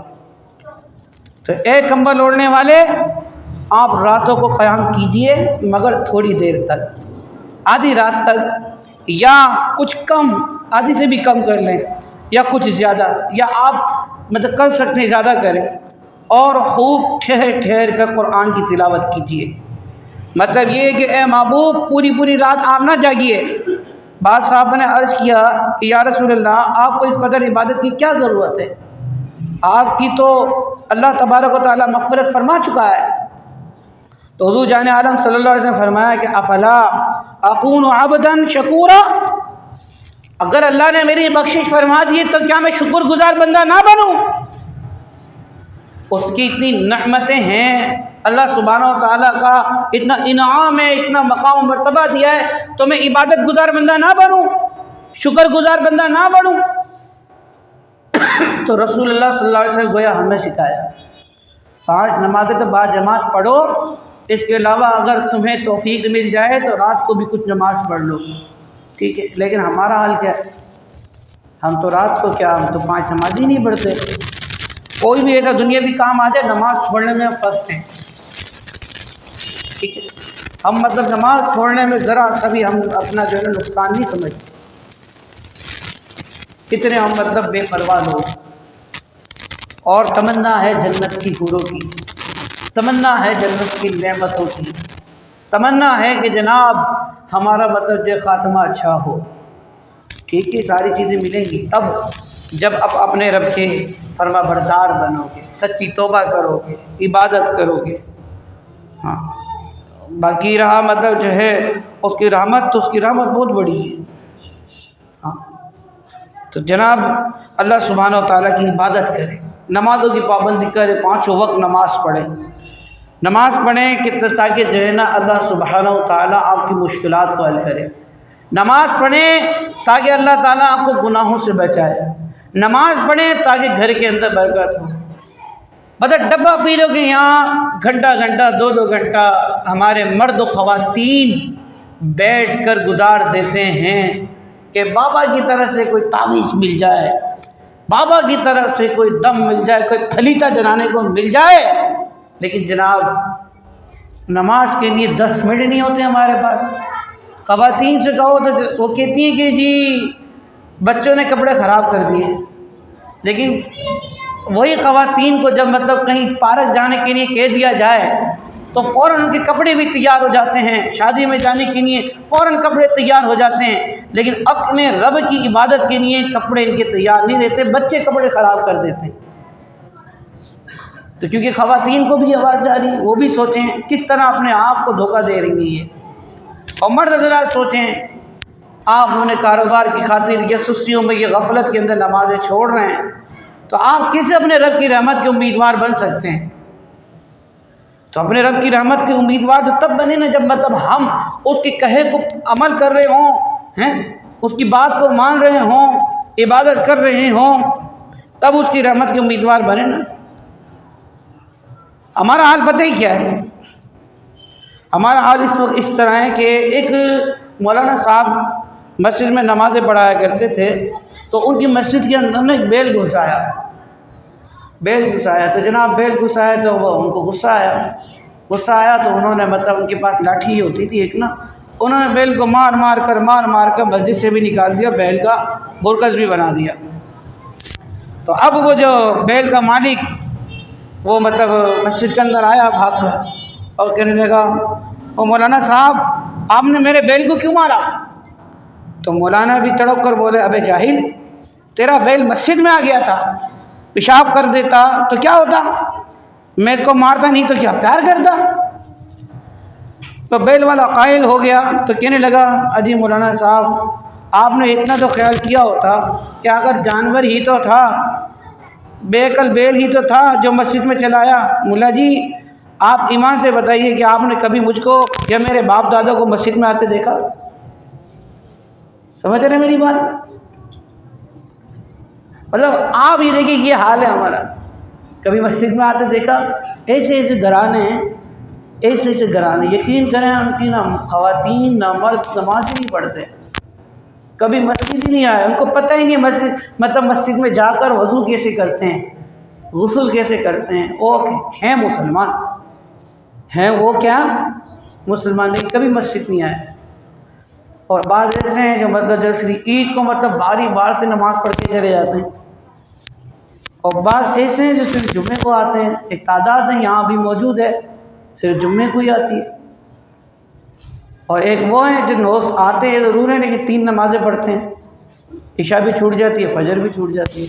تو اے کمبل اوڑھنے والے، آپ راتوں کو قیام کیجئے مگر تھوڑی دیر تک، آدھی رات تک، یا کچھ کم، آدھی سے بھی کم کر لیں، یا کچھ زیادہ، یا آپ مطلب کر سکتے ہیں زیادہ کریں، اور خوب ٹھہر ٹھہر کر قرآن کی تلاوت کیجئے۔ مطلب یہ ہے کہ اے محبوب پوری رات آپ نہ جاگیے۔ بعض صاحب نے عرض کیا کہ یا رسول اللہ آپ کو اس قدر عبادت کی کیا ضرورت ہے، آپ کی تو اللہ تبارک و تعالیٰ مغفرت فرما چکا ہے۔ تو حضور جان عالم صلی اللہ علیہ وسلم فرمایا کہ افلا اکون عبدا شکورا، اگر اللہ نے میری بخشش فرما دی تو کیا میں شکر گزار بندہ نہ بنوں؟ اس کی اتنی نعمتیں ہیں، اللہ سبحانہ و تعالیٰ کا اتنا انعام ہے، اتنا مقام و مرتبہ دیا ہے، تو میں عبادت گزار بندہ نہ بنوں، شکر گزار بندہ نہ بنوں؟ تو رسول اللہ صلی اللہ علیہ وسلم گویا ہمیں سکھایا 5 نمازیں تو باجماعت پڑھو، اس کے علاوہ اگر تمہیں توفیق مل جائے تو رات کو بھی کچھ نماز پڑھ لو، ٹھیک ہے۔ لیکن ہمارا حال کیا ہے، ہم تو رات کو کیا، ہم تو 5 نماز ہی نہیں پڑھتے۔ کوئی بھی ایسا دنیاوی کام آ جائے نماز چھوڑنے میں فرق ہے، ٹھیک ہے۔ ہم مطلب نماز چھوڑنے میں ذرا سا بھی ہم اپنا جو ہے نقصان نہیں سمجھتے، کتنے ہم مطلب بے پرواہ لوگ۔ اور تمنا ہے جنت کی حوروں کی، تمنا ہے جنت کی نعمتوں کی، تمنا ہے کہ جناب ہمارا مطلب جو خاتمہ اچھا ہو، ٹھیک ہے۔ ساری چیزیں ملیں گی تب جب آپ اپنے رب کے فرما بردار بنو گے، سچی توبہ کرو گے، عبادت کرو گے، ہاں۔ باقی رہا مطلب جو ہے اس کی رحمت، تو اس کی رحمت بہت بڑی ہے، ہاں۔ تو جناب اللہ سبحانہ و تعالیٰ کی عبادت کریں، نمازوں کی پابندی کریں، 5 وقت نماز پڑھیں، نماز پڑھیں کہ تاکہ جو ہے نا اللہ سبحانہ و تعالیٰ آپ کی مشکلات کو حل کرے، نماز پڑھیں تاکہ اللہ تعالیٰ آپ کو گناہوں سے بچائے، نماز پڑھیں تاکہ گھر کے اندر برکت ہو۔ مطلب ڈبہ پی لو کہ یہاں گھنٹہ 2 گھنٹہ ہمارے مرد و خواتین بیٹھ کر گزار دیتے ہیں کہ بابا کی طرف سے کوئی تعویذ مل جائے، بابا کی طرف سے کوئی دم مل جائے، کوئی پھلیتا جلانے کو مل جائے، لیکن جناب نماز کے لیے 10 منٹ نہیں ہوتے ہمارے پاس۔ خواتین سے کہو تو وہ کہتی ہیں کہ جی بچوں نے کپڑے خراب کر دیے، لیکن وہی خواتین کو جب مطلب کہیں پارک جانے کے لیے کہہ دیا جائے تو فوراً ان کے کپڑے بھی تیار ہو جاتے ہیں، شادی میں جانے کے لیے فوراً کپڑے تیار ہو جاتے ہیں، لیکن اپنے رب کی عبادت کے لیے کپڑے ان کے تیار نہیں رہتے، بچے کپڑے خراب کر دیتے ہیں۔ تو کیونکہ خواتین کو بھی آواز جاری، وہ بھی سوچیں کس طرح اپنے آپ کو دھوکہ دے رہی ہیں یہ، اور مرد حضرات سوچیں آپ انہوں نے کاروبار کی خاطر یہ سستیوں میں، یہ غفلت کے اندر نمازیں چھوڑ رہے ہیں، تو آپ کیسے اپنے رب کی رحمت کے امیدوار بن سکتے ہیں؟ تو اپنے رب کی رحمت کے امیدوار تو تب بنے نا جب مطلب ہم اس کے کہے کو عمل کر رہے ہوں، اس کی بات کو مان رہے ہوں، عبادت کر رہے ہوں، تب اس کی رحمت کے امیدوار بنے نا۔ ہمارا حال پتہ ہی کیا ہے؟ ہمارا حال اس وقت اس طرح ہے کہ ایک مولانا صاحب مسجد میں نمازیں پڑھایا کرتے تھے، تو ان کی مسجد کے اندر نا ایک بیل گھسایا، تو جناب بیل گھسایا تو وہ ان کو غصہ آیا تو انہوں نے مطلب ان کے پاس لاٹھی ہوتی تھی ایک نا، انہوں نے بیل کو مار کر مسجد سے بھی نکال دیا، بیل کا برکس بھی بنا دیا۔ تو اب وہ جو بیل کا مالک وہ مطلب مسجد کے اندر آیا بھاگ کر اور کہنے لگا او مولانا صاحب آپ نے میرے بیل کو کیوں مارا؟ تو مولانا بھی تڑپ کر بولے ابے جاہل، تیرا بیل مسجد میں آ گیا تھا، پیشاب کر دیتا تو کیا ہوتا، میں اس کو مارتا نہیں تو کیا پیار کرتا؟ تو بیل والا قائل ہو گیا، تو کہنے لگا اجی مولانا صاحب آپ نے اتنا تو خیال کیا ہوتا کہ اگر جانور ہی تو تھا، بے عقل بیل ہی تو تھا جو مسجد میں چلایا۔ ملا جی آپ ایمان سے بتائیے کہ آپ نے کبھی مجھ کو یا میرے باپ دادا کو مسجد میں آتے دیکھا؟ سمجھ رہے ہیں میری بات؟ مطلب آپ یہ دیکھیں یہ حال ہے ہمارا، کبھی مسجد میں آتے دیکھا؟ ایسے ایسے گھرانے ہیں، ایسے ایسے گھرانے، یقین کریں ان کی نہ خواتین نہ مرد نماز ہی نہیں پڑھتے، کبھی مسجد ہی نہیں آئے، ان کو پتہ ہی نہیں مسجد میں جا کر وضو کیسے کرتے ہیں، غسل کیسے کرتے ہیں۔ وہ ہیں مسلمان، ہیں وہ کیا مسلمان، لیکن کبھی مسجد نہیں آئے۔ اور بعض ایسے ہیں جو جیسے عید کو باری بار سے نماز پڑھ کے چلے جاتے ہیں، اور بعض ایسے ہیں جو صرف جمعے کو آتے ہیں۔ ایک تعداد ہے یہاں بھی موجود ہے صرف جمعے کو ہی آتی ہے، اور ایک وہ ہیں جو روز آتے ہیں ضرور ہیں لیکن 3 نمازیں پڑھتے ہیں، عشاء بھی چھوٹ جاتی ہے، فجر بھی چھوٹ جاتی ہے،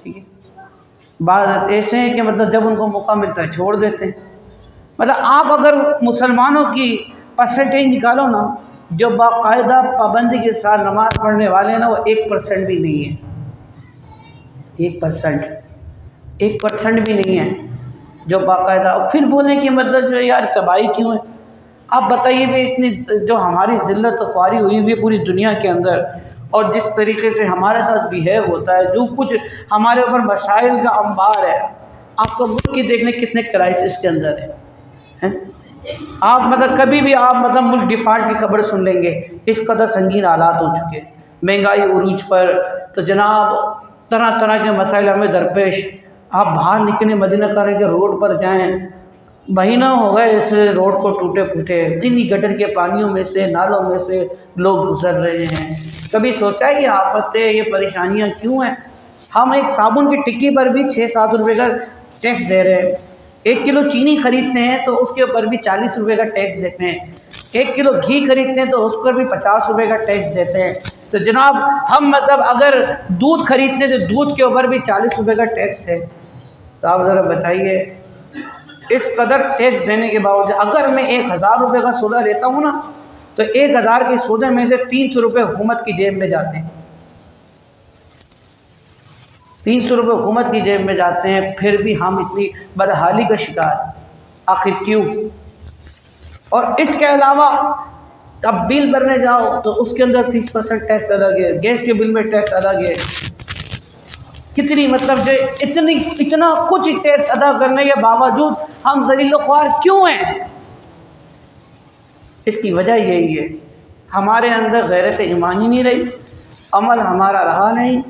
ٹھیک ہے۔ بعض ایسے ہیں کہ جب ان کو موقع ملتا ہے چھوڑ دیتے ہیں۔ آپ اگر مسلمانوں کی پرسنٹیج نکالو نا، جو باقاعدہ پابندی کے ساتھ نماز پڑھنے والے ہیں نا، وہ 1% بھی نہیں ہے، 1% بھی نہیں ہے جو باقاعدہ۔ پھر بولیں کہ جو یار تباہی کیوں ہے؟ آپ بتائیے بھی اتنی جو ہماری ذلت و خواری ہوئی ہوئی پوری دنیا کے اندر، اور جس طریقے سے ہمارے ساتھ بیہیو ہوتا ہے، جو کچھ ہمارے اوپر مسائل کا انبار ہے، آپ کو ملک کی دیکھنے کتنے کرائسس کے اندر ہے۔ آپ کبھی بھی آپ ملک ڈیفالٹ کی خبر سن لیں گے، اس قدر سنگین حالات ہو چکے، مہنگائی عروج پر، تو جناب طرح طرح کے مسائل ہمیں درپیش۔ آپ باہر نکلیں مدینہ کریں کہ روڈ پر جائیں، مہینہ ہو گئے اس روڈ کو ٹوٹے پھوٹے، انہی گٹر کے پانیوں میں سے نالوں میں سے لوگ گزر رہے ہیں۔ کبھی سوچا ہے یہ آفتیں یہ پریشانیاں کیوں ہیں؟ ہم ایک صابن کی ٹکی پر بھی 6-7 روپے کا ٹیکس دے رہے ہیں، 1 کلو چینی خریدتے ہیں تو اس کے اوپر بھی 40 روپے کا ٹیکس دیتے ہیں، 1 کلو گھی خریدتے ہیں تو اس پر بھی 50 روپے کا ٹیکس دیتے ہیں۔ تو جناب ہم اگر دودھ خریدتے ہیں تو دودھ کے اوپر بھی 40 روپے کا ٹیکس ہے، تو آپ ذرا بتائیے اس قدر ٹیکس دینے کے باوجود اگر میں 1000 روپے کا سودا لیتا ہوں نا، تو 1000 کے سودے میں سے 300 روپے حکومت کی جیب میں جاتے ہیں، 300 روپے حکومت کی جیب میں جاتے ہیں، پھر بھی ہم اتنی بدحالی کا شکار، آخر کیوں؟ اور اس کے علاوہ اب بل بھرنے جاؤ تو اس کے اندر 30% ٹیکس الگ ہے، گیس کے بل میں ٹیکس الگ ہے، کتنی جو اتنا کچھ ٹیکس ادا کرنے کے باوجود ہم ذلیل و خوار کیوں ہیں؟ اس کی وجہ یہی ہے ہمارے اندر غیرت ایمانی نہیں رہی، عمل ہمارا رہا نہیں،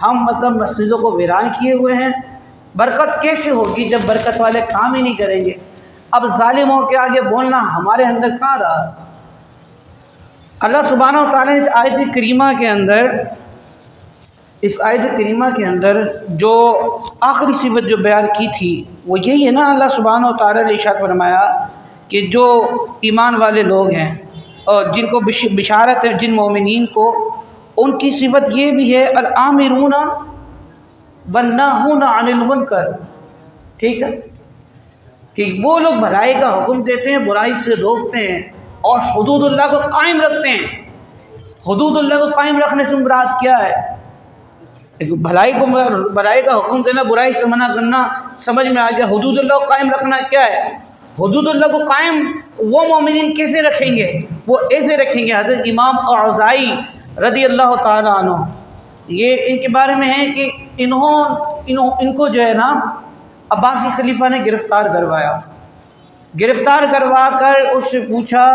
ہم مسجدوں کو ویران کیے ہوئے ہیں۔ برکت کیسے ہوگی جب برکت والے کام ہی نہیں کریں گے؟ اب ظالموں کے آگے بولنا ہمارے اندر کہاں رہا؟ اللہ سبحانہ و تعالیٰ نے اس آیت کریمہ کے اندر جو آخری صفت جو بیان کی تھی وہ یہی ہے نا، اللہ سبحانہ و تعالیٰ نے ارشاد فرمایا کہ جو ایمان والے لوگ ہیں اور جن کو بشارت ہے، جن مومنین کو، ان کی صفت یہ بھی ہے الآمرون والناہون عن المنکر، ٹھیک ہے، کہ وہ لوگ بھلائی کا حکم دیتے ہیں، برائی سے روکتے ہیں، اور حدود اللہ کو قائم رکھتے ہیں۔ حدود اللہ کو قائم رکھنے سے مراد کیا ہے؟ بھلائی کا حکم دینا، برائی سے منع کرنا سمجھ میں آ گیا۔ حدود اللہ کو قائم رکھنا کیا ہے؟ حدود اللہ کو قائم وہ مومنین کیسے رکھیں گے؟ وہ ایسے رکھیں گے، حضرت امام اوزاعی رضی اللہ تعالیٰ عنہ یہ ان کے بارے میں ہے کہ ان کو جو ہے نا عباسی خلیفہ نے گرفتار کروا کر اس سے پوچھا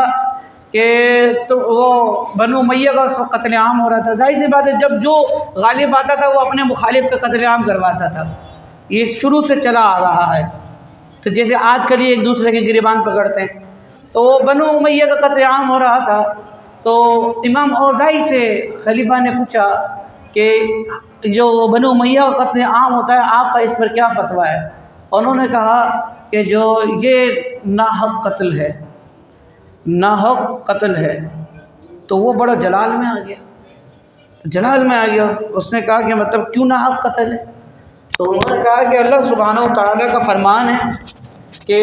کہ تو وہ بنو امیہ کا اس وقت قتل عام ہو رہا تھا، ظاہر سی بات ہے جب جو غالب آتا تھا وہ اپنے مخالف کا قتل عام کرواتا تھا، یہ شروع سے چلا آ رہا ہے۔ تو جیسے آج کل ایک دوسرے کے گریبان پکڑتے ہیں، تو وہ بنو امیہ کا قتل عام ہو رہا تھا، تو امام اوزاعی سے خلیفہ نے پوچھا کہ جو بنو امیہ کا قتل عام ہوتا ہے آپ کا اس پر کیا فتویٰ ہے؟ انہوں نے کہا کہ جو یہ ناحق قتل ہے، تو وہ بڑا جلال میں آ گیا، اس نے کہا کہ کیوں ناحق قتل ہے؟ تو انہوں نے کہا کہ اللہ سبحانہ و تعالیٰ کا فرمان ہے کہ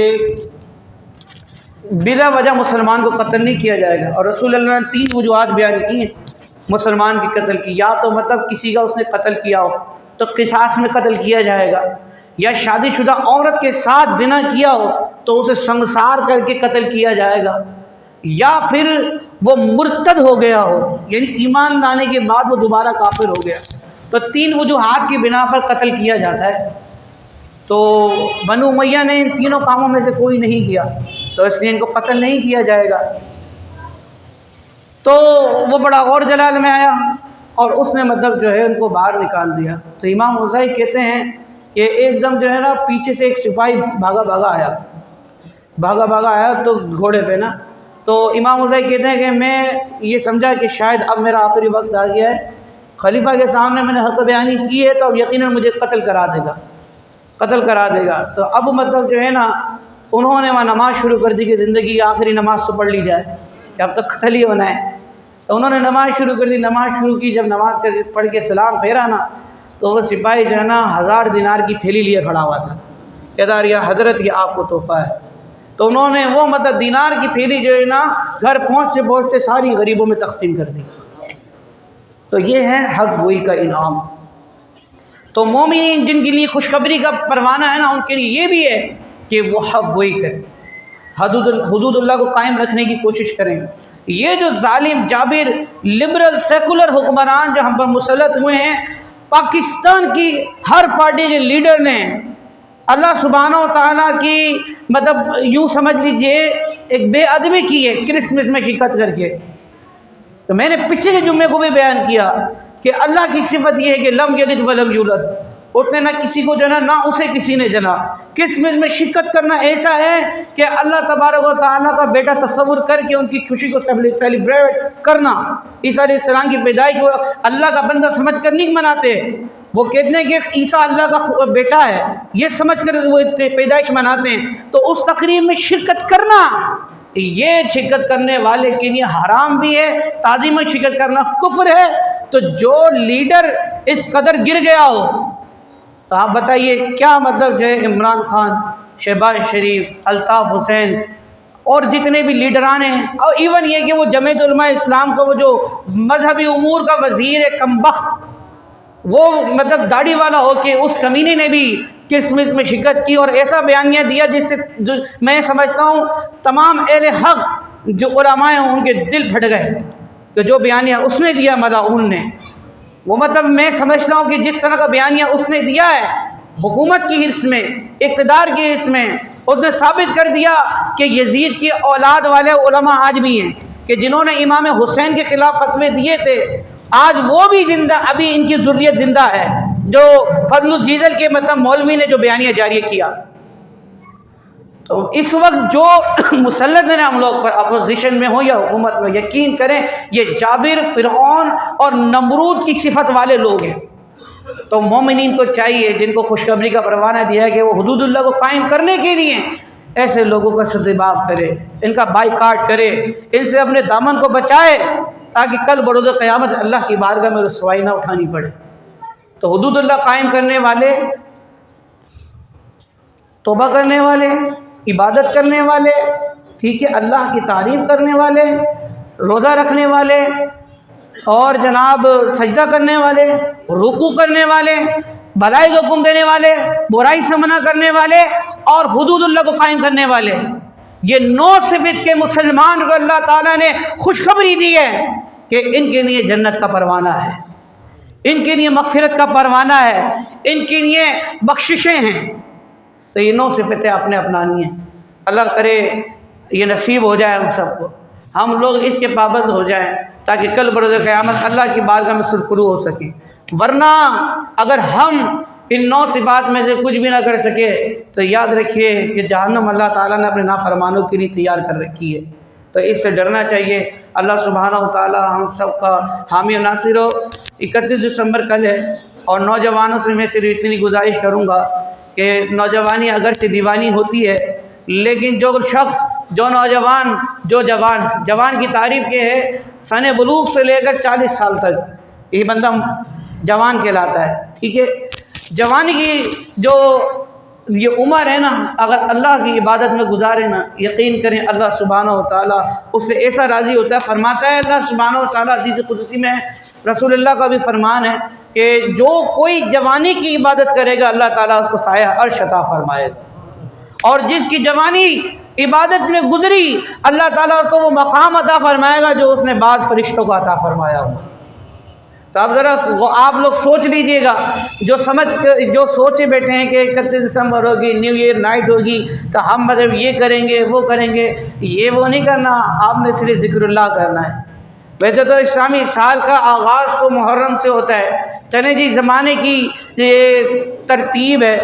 بلا وجہ مسلمان کو قتل نہیں کیا جائے گا، اور رسول اللہ نے 3 وجوہات بیان کی ہیں مسلمان کی قتل کی، یا تو مطلب کسی کا اس نے قتل کیا ہو تو قصاص میں قتل کیا جائے گا، یا شادی شدہ عورت کے ساتھ زنا کیا ہو تو اسے سنسار کر کے قتل کیا جائے گا، یا پھر وہ مرتد ہو گیا ہو یعنی ایمان لانے کے بعد وہ دوبارہ کافر ہو گیا، تو 3 وجوہات کی بنا پر قتل کیا جاتا ہے۔ تو بنو امیہ نے ان تینوں کاموں میں سے کوئی نہیں کیا تو اس لیے ان کو قتل نہیں کیا جائے گا۔ تو وہ بڑا غور جلال میں آیا اور اس نے مطلب جو ہے ان کو باہر نکال دیا۔ تو امام اوزاعی کہتے ہیں کہ ایک دم جو ہے نا پیچھے سے ایک سپاہی بھاگا آیا تو گھوڑے پہ نا، تو امام اوزاعی کہتے ہیں کہ میں یہ سمجھا کہ شاید اب میرا آخری وقت آ گیا ہے، خلیفہ کے سامنے میں نے حق بیانی کی ہے تو اب یقیناً مجھے قتل کرا دے گا۔ تو اب مطلب جو ہے نا انہوں نے وہاں نماز شروع کر دی کہ زندگی کی آخری نماز تو پڑھ لی جائے کہ اب تک قتل ہی ہونا ہے۔ تو انہوں نے نماز شروع کر دی، نماز شروع کی، جب نماز پڑھ کے سلام پھیرا نا تو وہ سپاہی جو ہے نا 1000 دینار کی تھیلی لیے کھڑا ہوا تھا، کہتا یا حضرت یہ آپ کو تحفہ ہے۔ تو انہوں نے وہ مطلب دینار کی تھیلی جو ہے نا گھر پہنچتے ساری غریبوں میں تقسیم کر دی۔ تو یہ ہے حق گوئی کا انعام۔ تو مومنین جن کے لیے خوشخبری کا پروانہ ہے نا ان کے لیے یہ بھی ہے کہ وہ حق گوئی کریں، حدود اللہ کو قائم رکھنے کی کوشش کریں۔ یہ جو ظالم جابر لبرل سیکولر حکمران جو ہم پر مسلط ہوئے ہیں، پاکستان کی ہر پارٹی کے لیڈر نے اللہ سبحانہ و تعالیٰ کی مطلب یوں سمجھ لیجئے ایک بے ادبی کی ہے کرسمس میں شرکت کر کے۔ تو میں نے پچھلے جمعے کو بھی بیان کیا کہ اللہ کی صفت یہ ہے کہ لم یلد ولم یولد، اس نے نہ کسی کو جنا نہ اسے کسی نے جنا۔ کرسمس میں شرکت کرنا ایسا ہے کہ اللہ تبارک و تعالیٰ کا بیٹا تصور کر کے ان کی خوشی کو سیلیبریٹ کرنا۔ عیسیٰ علیہ السلام کی پیدائش کو اللہ کا بندہ سمجھ کر نہیں مناتے، وہ کہتے ہیں کہ عیسیٰ اللہ کا بیٹا ہے، یہ سمجھ کر وہ پیدائش مناتے ہیں۔ تو اس تقریب میں شرکت کرنا یہ شرکت کرنے والے کے لیے حرام بھی ہے، تعظیم میں شرکت کرنا کفر ہے۔ تو جو لیڈر اس قدر گر گیا ہو تو آپ بتائیے کیا مطلب جو ہے عمران خان، شہباز شریف، الطاف حسین اور جتنے بھی لیڈران ہیں، اور ایون یہ کہ وہ جمعیت علماء اسلام کا وہ جو مذہبی امور کا وزیر ہے کمبخت، وہ مطلب داڑھی والا ہو کے اس کمینے نے بھی کرسمس میں شرکت کی اور ایسا بیانیہ دیا جس سے میں سمجھتا ہوں تمام اہل حق جو علماء ہیں ان کے دل پھٹ گئے کہ جو بیانیہ اس نے دیا ملعون نے، وہ مطلب میں سمجھتا ہوں کہ جس طرح کا بیانیہ اس نے دیا ہے حکومت کی حرص میں، اقتدار کی حرص میں، اس نے ثابت کر دیا کہ یزید کی اولاد والے علماء آج بھی ہیں کہ جنہوں نے امام حسین کے خلاف فتوے دیے تھے، آج وہ بھی زندہ، ابھی ان کی ذریت زندہ ہے، جو فضل الجیزل کے مطلب مولوی نے جو بیانیہ جاری کیا۔ تو اس وقت جو مسلط ہیں ہم لوگ پر، اپوزیشن میں ہو یا حکومت میں، یقین کریں یہ جابر، فرعون اور نمرود کی صفت والے لوگ ہیں۔ تو مومنین کو چاہیے جن کو خوشخبری کا پروانہ دیا ہے کہ وہ حدود اللہ کو قائم کرنے کے لیے ایسے لوگوں کا سرباب کرے، ان کا بائیکاٹ کرے، ان سے اپنے دامن کو بچائے تاکہ کل بروز قیامت اللہ کی بارگاہ میں رسوائی نہ اٹھانی پڑے۔ تو حدود اللہ قائم کرنے والے، توبہ کرنے والے، عبادت کرنے والے، ٹھیک ہے، اللہ کی تعریف کرنے والے، روزہ رکھنے والے اور جناب سجدہ کرنے والے، رکوع کرنے والے، بھلائی کا حکم دینے والے، برائی سے منع کرنے والے اور حدود اللہ کو قائم کرنے والے، یہ 9 صفت کے مسلمان کو اللہ تعالیٰ نے خوشخبری دی ہے کہ ان کے لیے جنت کا پروانہ ہے، ان کے لیے مغفرت کا پروانہ ہے، ان کے لیے بخششیں ہیں۔ تو یہ 9 صفتیں آپ نے اپنانی ہیں۔ اللہ کرے یہ نصیب ہو جائے ہم سب کو، ہم لوگ اس کے پابند ہو جائیں تاکہ کل بروز قیامت اللہ کی بارگاہ میں سرخرو ہو سکیں۔ ورنہ اگر ہم ان 9 صفات میں سے کچھ بھی نہ کر سکے تو یاد رکھیے کہ جہنم اللہ تعالیٰ نے اپنے نافرمانوں کے لیے تیار کر رکھی ہے۔ تو اس سے ڈرنا چاہیے۔ اللہ سبحانہ و تعالیٰ ہم سب کا حامی و ناصر ہو۔ 31 دسمبر کل ہے اور نوجوانوں سے میں صرف اتنی گزارش کروں گا کہ نوجوانی اگرچہ دیوانی ہوتی ہے لیکن جو شخص، جو نوجوان، جو جوان کی تعریف یہ ہے سن بلوغ سے لے کر 40 سال تک یہ بندہ جوان کہلاتا ہے، ٹھیک ہے۔ جوانی کی جو یہ عمر ہے نا، اگر اللہ کی عبادت میں گزارے نا، یقین کریں اللہ سبحانہ و تعالیٰ اس سے ایسا راضی ہوتا ہے۔ فرماتا ہے اللہ سبحانہ و تعالیٰ حدیث قدسی میں، رسول اللہ کا بھی فرمان ہے کہ جو کوئی جوانی کی عبادت کرے گا اللہ تعالیٰ اس کو سایہ عرش عطا فرمائے گا، اور جس کی جوانی عبادت میں گزری اللہ تعالیٰ اس کو وہ مقام عطا فرمائے گا جو اس نے بعض فرشتوں کو عطا فرمایا ہوا۔ تو اب ذرا وہ آپ لوگ سوچ لیجئے گا، جو سوچے بیٹھے ہیں کہ 31 دسمبر ہوگی، نیو ایئر نائٹ ہوگی تو ہم مطلب یہ کریں گے وہ کریں گے، یہ وہ نہیں کرنا، آپ نے صرف ذکر اللہ کرنا ہے۔ ویسے تو اسلامی سال کا آغاز تو محرم سے ہوتا ہے، چلیں جی زمانے کی یہ ترتیب ہے،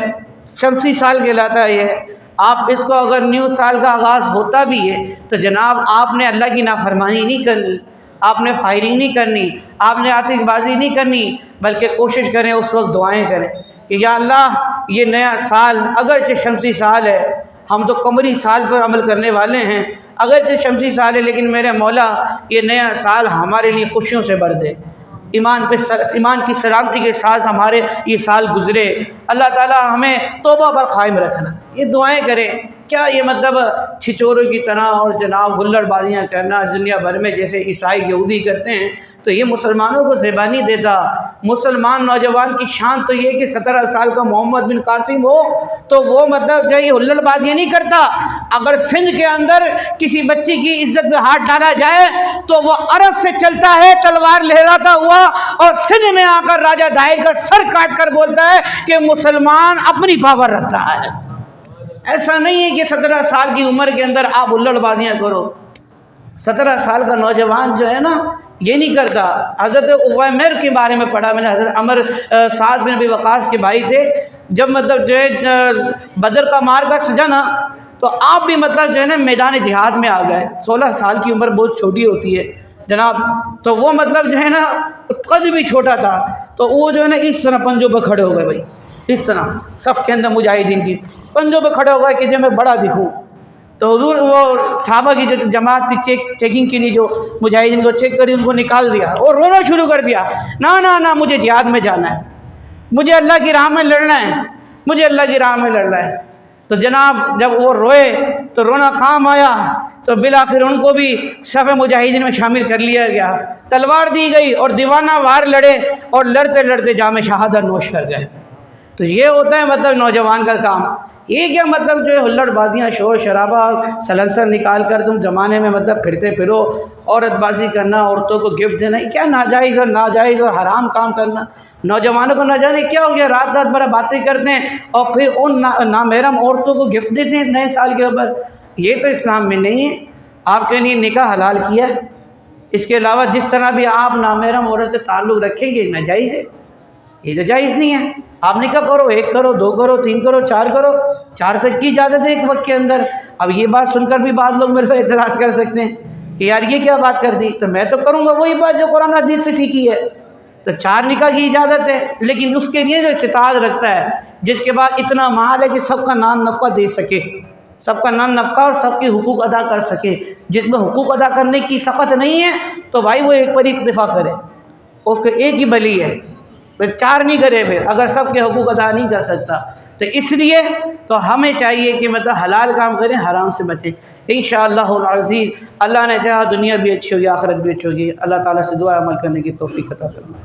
شمسی سال کہلاتا ہے یہ۔ آپ اس کو اگر نیو سال کا آغاز ہوتا بھی ہے تو جناب آپ نے اللہ کی نافرمانی نہیں کرنی، آپ نے فائرنگ نہیں کرنی، آپ نے آتش بازی نہیں کرنی، بلکہ کوشش کریں اس وقت دعائیں کریں کہ یا اللہ یہ نیا سال اگرچہ شمسی سال ہے، ہم تو قمری سال پر عمل کرنے والے ہیں، اگرچہ شمسی سال ہے لیکن میرے مولا یہ نیا سال ہمارے لیے خوشیوں سے بھر دے، ایمان کی سلامتی کے ساتھ ہمارے یہ سال گزرے، اللہ تعالیٰ ہمیں توبہ پر قائم رکھنا، یہ دعائیں کریں۔ کیا یہ مطلب چھچوروں کی طرح اور جناب ہلڑ بازیاں کرنا دنیا بھر میں جیسے عیسائی یہودی کرتے ہیں تو یہ مسلمانوں کو زیبا نہیں دیتا۔ مسلمان نوجوان کی شان تو یہ کہ 17 سال کا محمد بن قاسم ہو تو وہ مطلب جو یہ ہلڑ بازیاں نہیں کرتا، اگر سندھ کے اندر کسی بچی کی عزت میں ہاتھ ڈالا جائے تو وہ عرب سے چلتا ہے تلوار لہراتا ہوا اور سندھ میں آ کر راجہ دائر کا سر کاٹ کر بولتا ہے کہ مسلمان اپنی پاور رکھتا ہے۔ ایسا نہیں ہے کہ 17 سال کی عمر کے اندر آپ ہلڑ بازیاں کرو۔ 17 سال کا نوجوان جو ہے نا یہ نہیں کرتا۔ حضرت عمیر کے بارے میں پڑھا میں نے، حضرت عمر سعد بن ابی وقاص کے بھائی تھے، جب مطلب جو ہے بدر کا معرکہ سجا نا تو آپ بھی مطلب جو ہے نا میدان جہاد میں آ گئے۔ 16 سال کی عمر بہت چھوٹی ہوتی ہے جناب، تو وہ مطلب جو ہے نا قد بھی چھوٹا تھا، تو وہ جو ہے نا اس طرح پنجوں پہ کھڑے ہو گئے، بھائی اس طرح صف کے اندر مجاہدین کی پنجوں پہ کھڑے ہو گئے کہ جب میں بڑا دکھوں۔ تو حضور وہ صحابہ کی جو جماعت تھی چیکنگ کے لیے جو مجاہدین کو چیک کری ان کو نکال دیا اور رونا شروع کر دیا، نہ مجھے جہاد میں جانا ہے، مجھے اللہ کی راہ میں لڑنا ہے، مجھے اللہ کی راہ میں لڑنا ہے۔ تو جناب جب وہ روئے تو رونا کام آیا، تو بالآخر ان کو بھی صف مجاہدین میں شامل کر لیا گیا، تلوار دی گئی اور دیوانہ وار لڑے اور لڑتے لڑتے جام شہادت نوش کر گئے۔ تو یہ ہوتا ہے مطلب نوجوان کا کام۔ یہ کیا مطلب جو ہے ہلڑ بازیاں شور شرابہ سلنسر نکال کر تم زمانے میں مطلب پھرتے پھرو، عورت بازی کرنا، عورتوں کو گفٹ دینا، کیا ناجائز اور حرام کام کرنا۔ نوجوانوں کو نہ جانے کیا ہو گیا، رات رات بھر باتیں کرتے ہیں اور پھر ان نامحرم عورتوں کو گفٹ دیتے ہیں نئے سال کے اوپر۔ یہ تو اسلام میں نہیں ہے۔ آپ کے لیے نکاح حلال کیا ہے، اس کے علاوہ جس طرح بھی آپ نامحرم عورت سے تعلق رکھیں گے ناجائز ہے، یہ تو جائز نہیں ہے۔ آپ نکاح کرو، 1 کرو، 2 کرو، 3 کرو، 4 کرو، 4 تک کی اجازت ہے ایک وقت کے اندر۔ اب یہ بات سن کر بھی بعض لوگ میرے پہ اعتراض کر سکتے ہیں کہ یار یہ کیا بات کر دی، تو میں تو کروں گا وہی بات جو قرآن حدیث سے سیکھی ہے۔ تو 4 نکاح کی اجازت ہے، لیکن اس کے لیے جو استطاعت رکھتا ہے، جس کے بعد اتنا مال ہے کہ سب کا نان نفقہ دے سکے، سب کا نان نفقہ اور سب کے حقوق ادا کر سکے۔ جس میں حقوق ادا کرنے کی سخت نہیں ہے تو بھائی وہ ایک پر ہی اکتفا کرے، اس کو ایک ہی بلی ہے، 4 نہیں کرے پھر اگر سب کے حقوق ادا نہیں کر سکتا۔ تو اس لیے تو ہمیں چاہیے کہ مطلب حلال کام کریں، حرام سے بچیں۔ انشاءاللہ العزیز اللہ نے چاہا دنیا بھی اچھی ہوگی، آخرت بھی اچھی ہوگی۔ اللہ تعالیٰ سے دعا عمل کرنے کی توفیق عطا فرمائے۔